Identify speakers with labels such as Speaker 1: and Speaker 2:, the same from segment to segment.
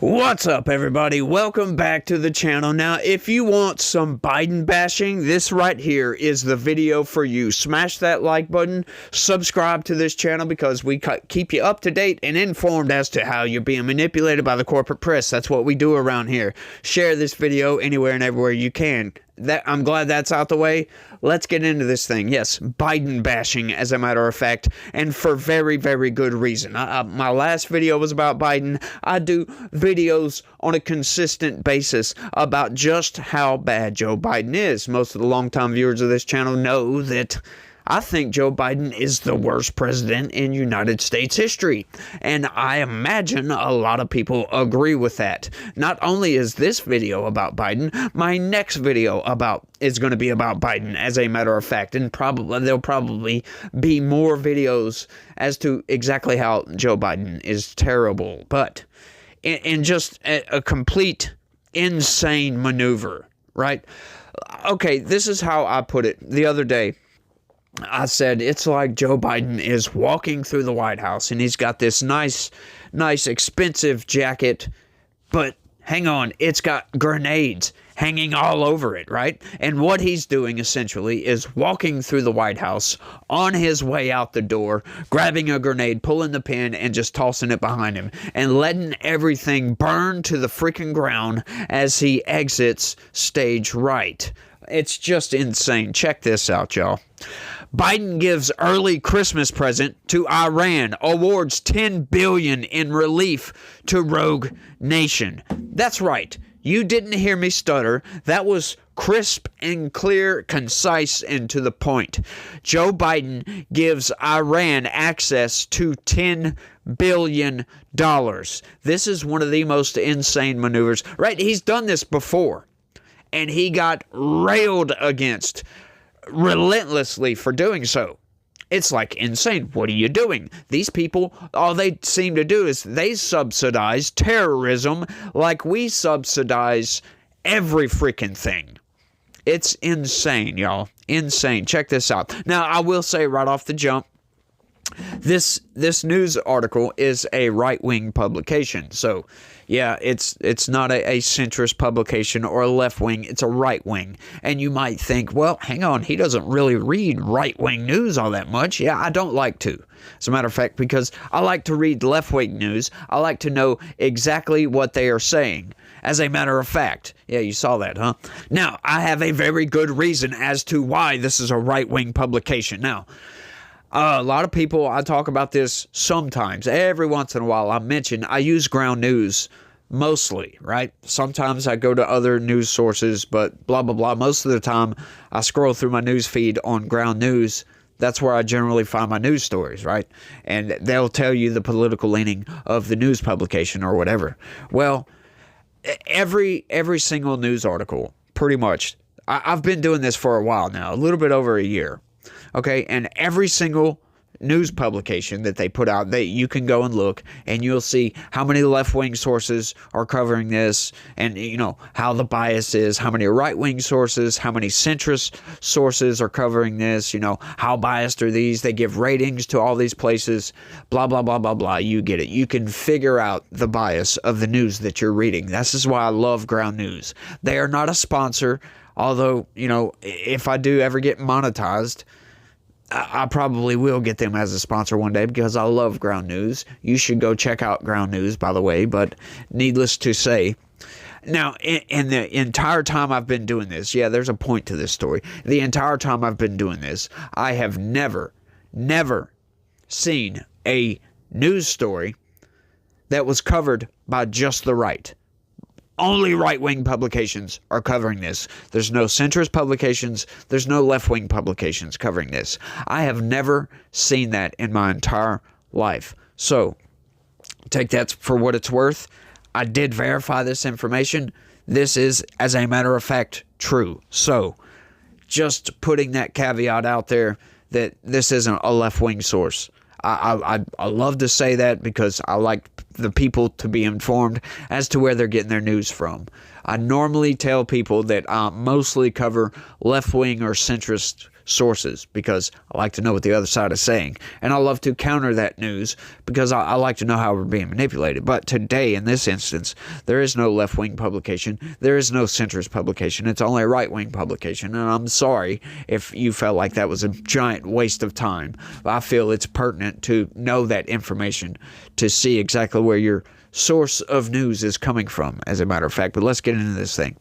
Speaker 1: What's up, everybody? Welcome back to the channel. Now, if you want some Biden bashing, this right here is the video for you. Smash that like button, subscribe to this channel because we keep you up to date and informed as to how you're being manipulated by the corporate press. That's what we do around here. Share this video anywhere and everywhere you can. I'm glad that's out the way. Let's get into this thing. Yes, Biden bashing, as a matter of fact, and for very, very good reason. My last video was about Biden. I do videos on a consistent basis about just how bad Joe Biden is. Most of the longtime viewers of this channel know that I think Joe Biden is the worst president in United States history, and I imagine a lot of people agree with that. Not only is this video about Biden, my next video is going to be about Biden, as a matter of fact, and there'll probably be more videos as to exactly how Joe Biden is terrible, but in just a complete insane maneuver, right? Okay, this is how I put it the other day. I said, it's like Joe Biden is walking through the White House and he's got this nice, expensive jacket, but hang on, it's got grenades hanging all over it, right? And what he's doing essentially is walking through the White House on his way out the door, grabbing a grenade, pulling the pin, and just tossing it behind him and letting everything burn to the freaking ground as he exits stage right. It's just insane. Check this out, y'all. Biden gives early Christmas present to Iran, awards $10 billion in relief to rogue nation. That's right. You didn't hear me stutter. That was crisp and clear, concise, and to the point. Joe Biden gives Iran access to $10 billion. This is one of the most insane maneuvers, right? He's done this before, and he got railed against relentlessly for doing so. It's like insane. What are you doing? These people, all they seem to do is they subsidize terrorism like we subsidize every freaking thing. It's insane, y'all. Insane. Check this out. Now, I will say right off the jump, this news article is a right-wing publication. So, yeah, it's not a centrist publication or a left-wing. It's a right-wing. And you might think, well, hang on, he doesn't really read right-wing news all that much. Yeah, I don't like to. As a matter of fact, because I like to read left-wing news, I like to know exactly what they are saying. As a matter of fact. Yeah, you saw that, huh? Now, I have a very good reason as to why this is a right-wing publication. Now, a lot of people, I talk about this sometimes. Every once in a while, I use Ground News mostly, right? Sometimes I go to other news sources, but blah, blah, blah. Most of the time, I scroll through my news feed on Ground News. That's where I generally find my news stories, right? And they'll tell you the political leaning of the news publication or whatever. Well, every single news article, pretty much, I've been doing this for a while now, a little bit over a year. Okay, and every single news publication that they put out, you can go and look, and you'll see how many left-wing sources are covering this, and you know how the bias is, how many right-wing sources, how many centrist sources are covering this, you know, how biased are these, they give ratings to all these places, blah, blah, blah, blah, blah. You get it. You can figure out the bias of the news that you're reading. This is why I love Ground News. They are not a sponsor, although, you know, if I do ever get monetized, I probably will get them as a sponsor one day because I love Ground News. You should go check out Ground News, by the way, but needless to say. Now, in the entire time I've been doing this, yeah, there's a point to this story. The entire time I've been doing this, I have never seen a news story that was covered by just the right. Only right-wing publications are covering this. There's no centrist publications. There's no left-wing publications covering this. I have never seen that in my entire life. So, take that for what it's worth. I did verify this information. This is, as a matter of fact, true. So, just putting that caveat out there that this isn't a left-wing source. I love to say that because I like the people to be informed as to where they're getting their news from. I normally tell people that I mostly cover left-wing or centrist sources because I like to know what the other side is saying. And I love to counter that news because I like to know how we're being manipulated. But today, in this instance, there is no left-wing publication. There is no centrist publication. It's only a right-wing publication. And I'm sorry if you felt like that was a giant waste of time. I feel it's pertinent to know that information, to see exactly where your source of news is coming from, as a matter of fact. But let's get into this thing.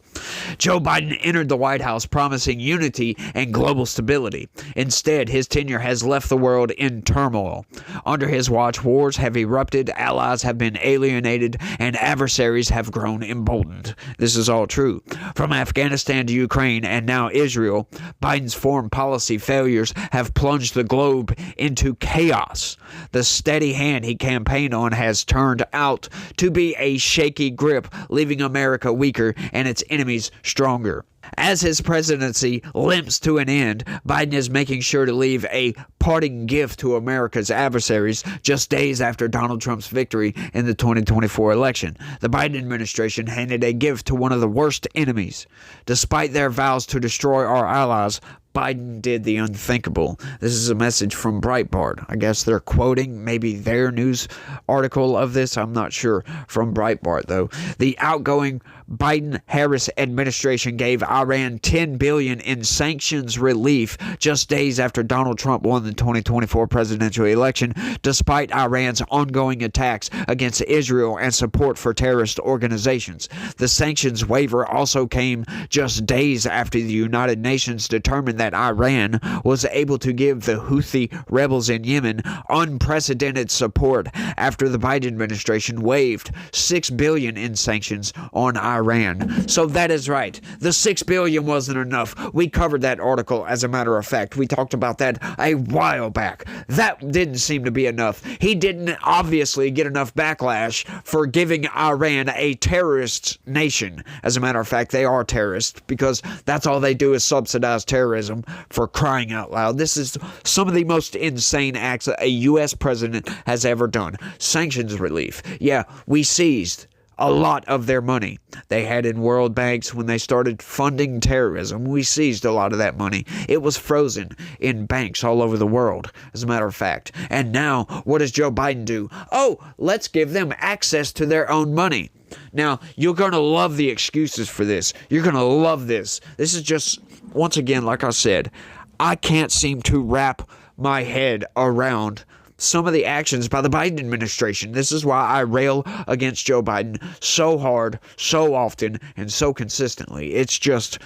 Speaker 1: Joe Biden entered the White House promising unity and global stability. Instead, his tenure has left the world in turmoil. Under his watch, wars have erupted, allies have been alienated, and adversaries have grown emboldened. This is all true. From Afghanistan to Ukraine and now Israel, Biden's foreign policy failures have plunged the globe into chaos. The steady hand he campaigned on has turned out to be a shaky grip, leaving America weaker and its enemies stronger. As his presidency limps to an end, Biden is making sure to leave a parting gift to America's adversaries just days after Donald Trump's victory in the 2024 election. The Biden administration handed a gift to one of the worst enemies. Despite their vows to destroy our allies, Biden did the unthinkable. This is a message from Breitbart. I guess they're quoting maybe their news article of this. I'm not sure. From Breitbart, though. The outgoing Biden-Harris administration gave Iran $10 billion in sanctions relief just days after Donald Trump won the 2024 presidential election, despite Iran's ongoing attacks against Israel and support for terrorist organizations. The sanctions waiver also came just days after the United Nations determined that Iran was able to give the Houthi rebels in Yemen unprecedented support after the Biden administration waived $6 billion in sanctions on Iran. So that is right. The $6 billion wasn't enough. We covered that article, as a matter of fact. We talked about that a while back. That didn't seem to be enough. He didn't obviously get enough backlash for giving Iran a terrorist nation. As a matter of fact, they are terrorists because that's all they do is subsidize terrorism, for crying out loud. This is some of the most insane acts a U.S. president has ever done. Sanctions relief. Yeah, we seized a lot of their money they had in world banks when they started funding terrorism. We seized a lot of that money. It was frozen in banks all over the world, as a matter of fact. And now, what does Joe Biden do? Oh, let's give them access to their own money. Now, you're going to love the excuses for this. You're going to love this. This is just, once again, like I said, I can't seem to wrap my head around some of the actions by the Biden administration. This is why I rail against Joe Biden so hard, so often, and so consistently. It's just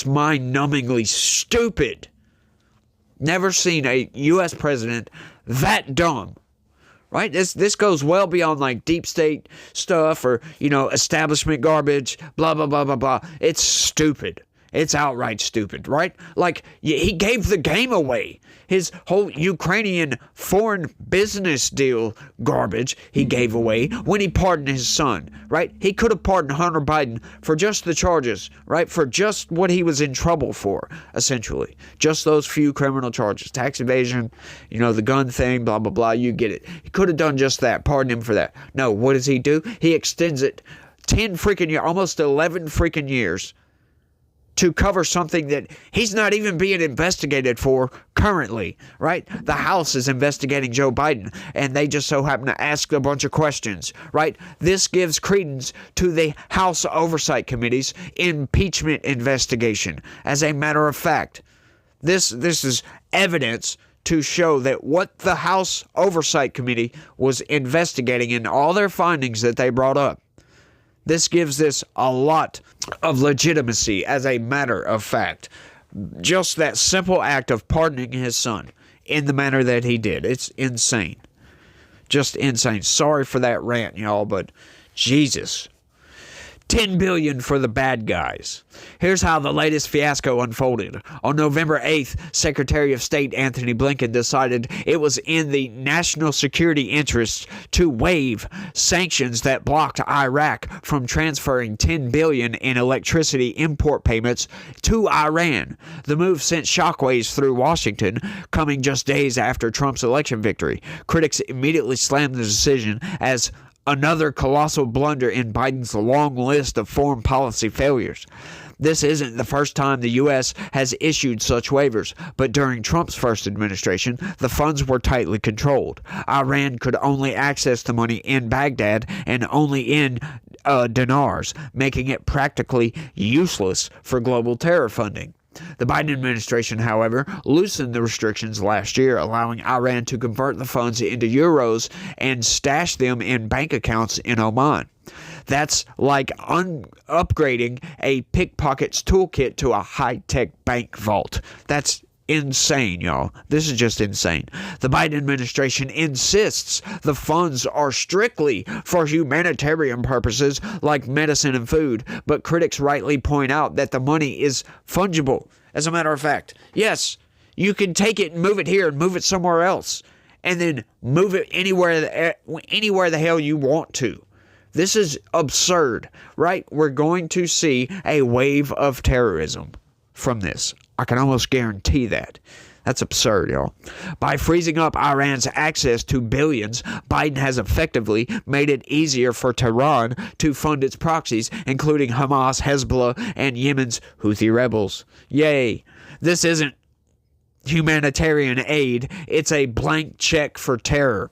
Speaker 1: mind-numbingly stupid. Never seen a U.S. president that dumb. Right? This goes well beyond like deep state stuff or, establishment garbage, blah, blah, blah, blah, blah. It's stupid. It's outright stupid, right? Like, he gave the game away. His whole Ukrainian foreign business deal garbage he gave away when he pardoned his son, right? He could have pardoned Hunter Biden for just the charges, right? For just what he was in trouble for, essentially. Just those few criminal charges. Tax evasion, the gun thing, blah, blah, blah. You get it. He could have done just that. Pardon him for that. No, what does he do? He extends it 10 freaking years, almost 11 freaking years, to cover something that he's not even being investigated for currently, right? The House is investigating Joe Biden, and they just so happen to ask a bunch of questions, right? This gives credence to the House Oversight Committee's impeachment investigation. As a matter of fact, this is evidence to show that what the House Oversight Committee was investigating and all their findings that they brought up, this gives this a lot of legitimacy, as a matter of fact. Just that simple act of pardoning his son in the manner that he did. It's insane. Just insane. Sorry for that rant, y'all, but Jesus. $10 billion for the bad guys. Here's how the latest fiasco unfolded. On November 8th, Secretary of State Anthony Blinken decided it was in the national security interests to waive sanctions that blocked Iraq from transferring $10 billion in electricity import payments to Iran. The move sent shockwaves through Washington, coming just days after Trump's election victory. Critics immediately slammed the decision as another colossal blunder in Biden's long list of foreign policy failures. This isn't the first time the U.S. has issued such waivers, but during Trump's first administration, the funds were tightly controlled. Iran could only access the money in Baghdad and only in dinars, making it practically useless for global terror funding. The Biden administration, however, loosened the restrictions last year, allowing Iran to convert the funds into euros and stash them in bank accounts in Oman. That's like upgrading a pickpocket's toolkit to a high-tech bank vault. That's insane, y'all. This is just insane. The Biden administration insists the funds are strictly for humanitarian purposes like medicine and food, but critics rightly point out that the money is fungible. As a matter of fact, yes, you can take it and move it here and move it somewhere else, and then move it anywhere the hell you want to. This is absurd, right? We're going to see a wave of terrorism from this. I can almost guarantee that. That's absurd, y'all. By freezing up Iran's access to billions, Biden has effectively made it easier for Tehran to fund its proxies, including Hamas, Hezbollah, and Yemen's Houthi rebels. Yay. This isn't humanitarian aid. It's a blank check for terror.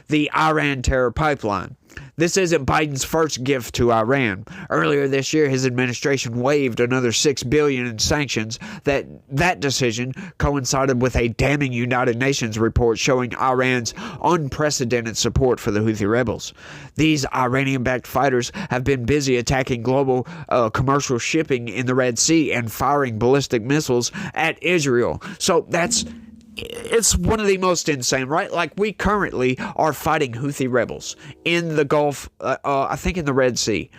Speaker 1: The Iran terror pipeline. This isn't Biden's first gift to Iran. Earlier this year, his administration waived another $6 billion in sanctions. That decision coincided with a damning United Nations report showing Iran's unprecedented support for the Houthi rebels. These Iranian-backed fighters have been busy attacking global commercial shipping in the Red Sea and firing ballistic missiles at Israel. So it's one of the most insane, right? Like, we currently are fighting Houthi rebels in the Gulf, I think in the Red Sea.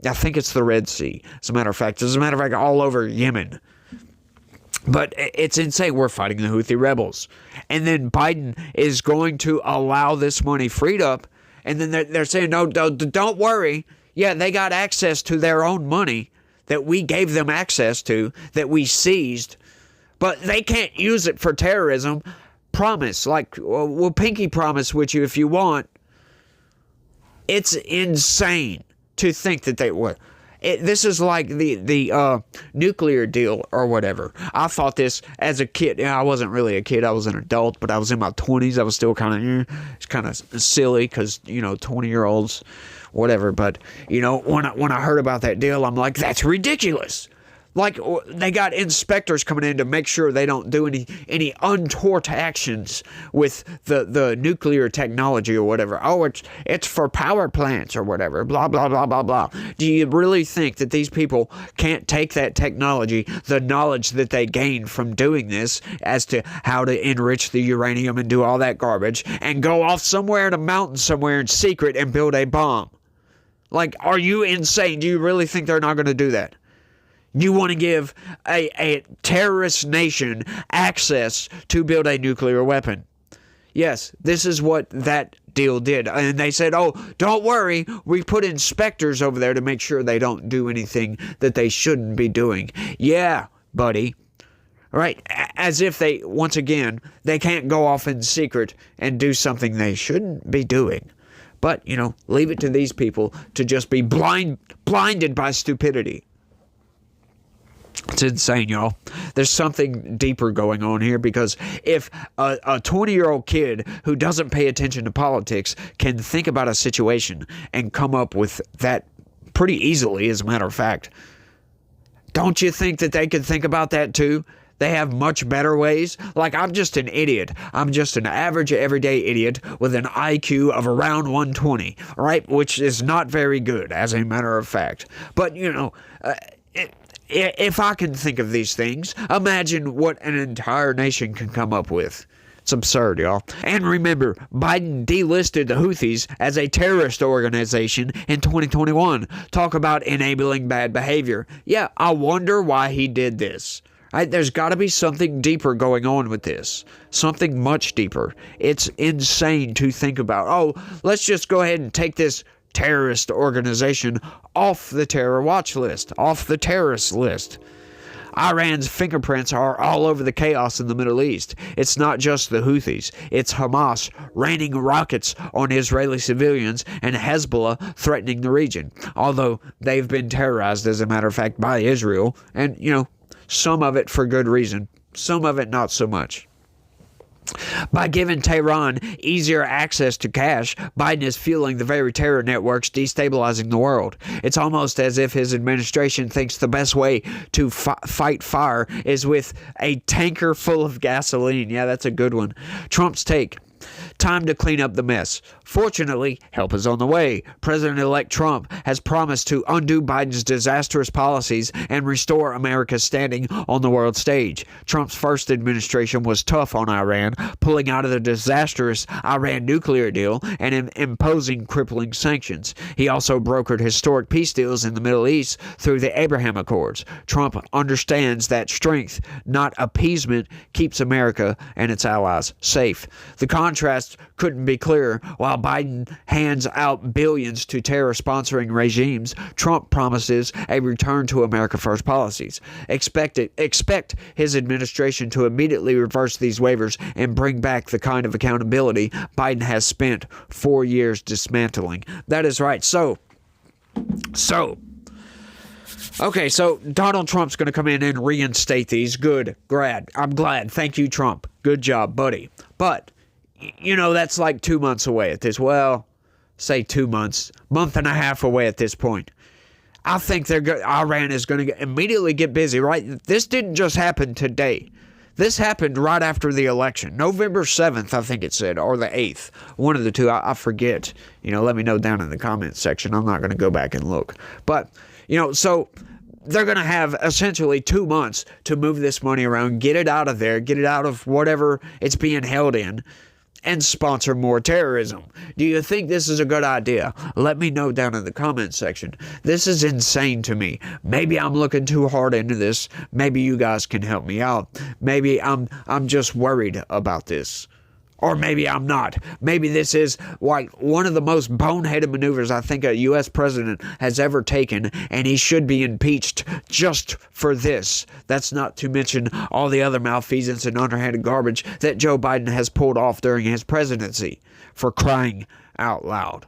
Speaker 1: I think it's the Red Sea, as a matter of fact. All over Yemen. But it's insane. We're fighting the Houthi rebels. And then Biden is going to allow this money freed up. And then they're saying, no, don't worry. Yeah, they got access to their own money that we gave them access to, that we seized. But they can't use it for terrorism. Promise. Like, we'll pinky promise with you if you want. It's insane to think that they would. This is like the nuclear deal or whatever. I thought this as a kid. I wasn't really a kid. I was an adult, but I was in my 20s. I was still it's kind of silly because, 20-year-olds, whatever. But, when I heard about that deal, I'm like, that's ridiculous. Like, they got inspectors coming in to make sure they don't do any untoward actions with the nuclear technology or whatever. Oh, it's for power plants or whatever. Blah, blah, blah, blah, blah. Do you really think that these people can't take that technology, the knowledge that they gain from doing this as to how to enrich the uranium and do all that garbage, and go off somewhere in a mountain somewhere in secret and build a bomb? Like, are you insane? Do you really think they're not going to do that? You want to give a terrorist nation access to build a nuclear weapon. Yes, this is what that deal did. And they said, oh, don't worry, we put inspectors over there to make sure they don't do anything that they shouldn't be doing. Yeah, buddy. Right? As if once again, they can't go off in secret and do something they shouldn't be doing. But, leave it to these people to just be blinded by stupidity. It's insane, y'all. There's something deeper going on here, because if a 20-year-old kid who doesn't pay attention to politics can think about a situation and come up with that pretty easily, as a matter of fact, don't you think that they could think about that too? They have much better ways. Like, I'm just an idiot. I'm just an average, everyday idiot with an IQ of around 120, right? Which is not very good, as a matter of fact. But, if I can think of these things, imagine what an entire nation can come up with. It's absurd, y'all. And remember, Biden delisted the Houthis as a terrorist organization in 2021. Talk about enabling bad behavior. Yeah, I wonder why he did this. Right? There's got to be something deeper going on with this. Something much deeper. It's insane to think about. Oh, let's just go ahead and take this terrorist organization off the terror watch list, off the terrorist list. Iran's fingerprints are all over the chaos in the Middle East. It's not just the Houthis. It's Hamas raining rockets on Israeli civilians and Hezbollah threatening the region. Although they've been terrorized, as a matter of fact, by Israel. And, some of it for good reason. Some of it not so much. By giving Tehran easier access to cash, Biden is fueling the very terror networks destabilizing the world. It's almost as if his administration thinks the best way to fight fire is with a tanker full of gasoline. Yeah, that's a good one. Trump's take. Time to clean up the mess. Fortunately, help is on the way. President-elect Trump has promised to undo Biden's disastrous policies and restore America's standing on the world stage. Trump's first administration was tough on Iran, pulling out of the disastrous Iran nuclear deal and imposing crippling sanctions. He also brokered historic peace deals in the Middle East through the Abraham Accords. Trump understands that strength, not appeasement, keeps America and its allies safe. The contrast couldn't be clearer. While Biden hands out billions to terror-sponsoring regimes, Trump promises a return to America First policies. Expect his administration to immediately reverse these waivers and bring back the kind of accountability Biden has spent 4 years dismantling. That is right. So Donald Trump's going to come in and reinstate these. Good. I'm glad. Thank you, Trump. Good job, buddy. But that's like 2 months away at this. Well, say 2 months, month and a half away at this point. I think Iran is going to immediately get busy, right? This didn't just happen today. This happened right after the election. November 7th, I think it said, or the 8th. One of the two, I forget. Let me know down in the comments section. I'm not going to go back and look. But, so they're going to have essentially 2 months to move this money around, get it out of there, get it out of whatever it's being held in, and sponsor more terrorism. Do you think this is a good idea? Let me know down in the comments section. This is insane to me. Maybe I'm looking too hard into this. Maybe you guys can help me out. Maybe I'm just worried about this. Or maybe I'm not. Maybe this is like one of the most boneheaded maneuvers I think a U.S. president has ever taken, and he should be impeached just for this. That's not to mention all the other malfeasance and underhanded garbage that Joe Biden has pulled off during his presidency, for crying out loud.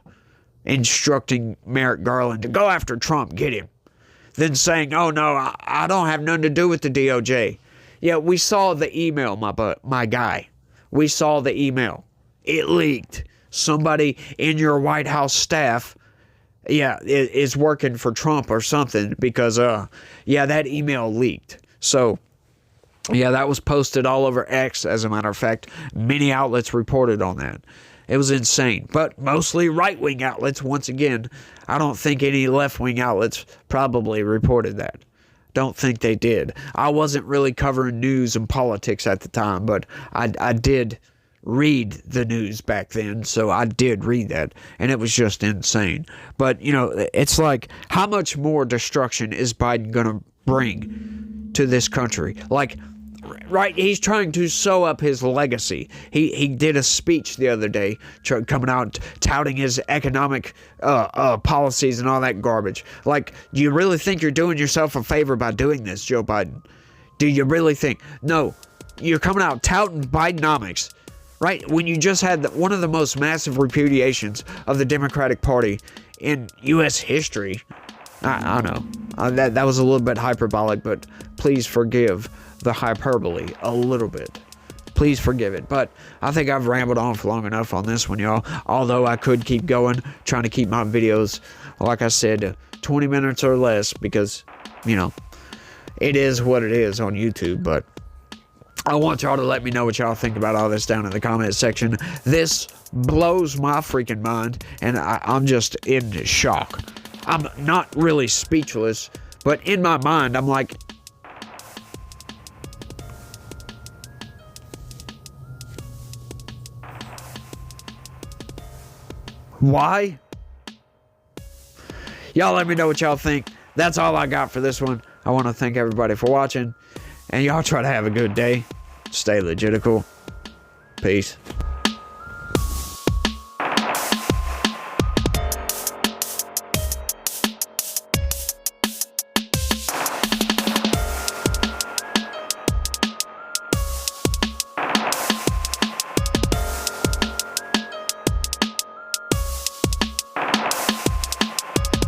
Speaker 1: Instructing Merrick Garland to go after Trump, get him. Then saying, oh no, I don't have nothing to do with the DOJ. Yeah, we saw the email, my guy. We saw the email. It leaked. Somebody in your White House staff, is working for Trump or something, because, that email leaked. So, that was posted all over X, as a matter of fact. Many outlets reported on that. It was insane. But mostly right-wing outlets, once again. I don't think any left-wing outlets probably reported that. Don't think they did. I wasn't really covering news and politics at the time, but I did read the news back then, so I did read that, and it was just insane. But, it's like, how much more destruction is Biden going to bring to this country? Like, right, he's trying to sew up his legacy. He did a speech the other day coming out touting his economic policies and all that garbage. Like, do you really think you're doing yourself a favor by doing this, Joe Biden? Do you really think? No, you're coming out touting Bidenomics, right? When you just had one of the most massive repudiations of the Democratic Party in U.S. history. I don't know. That was a little bit hyperbolic, but please forgive the hyperbole a little bit. Please forgive it. But I think I've rambled on for long enough on this one, y'all. Although I could keep going, trying to keep my videos, like I said, 20 minutes or less, because, it is what it is on YouTube. But I want y'all to let me know what y'all think about all this down in the comment section. This blows my freaking mind, and I'm just in shock. I'm not really speechless, but in my mind, I'm like, why? Y'all let me know what y'all think. That's all I got for this one. I want to thank everybody for watching, and y'all try to have a good day. Stay logical. Peace.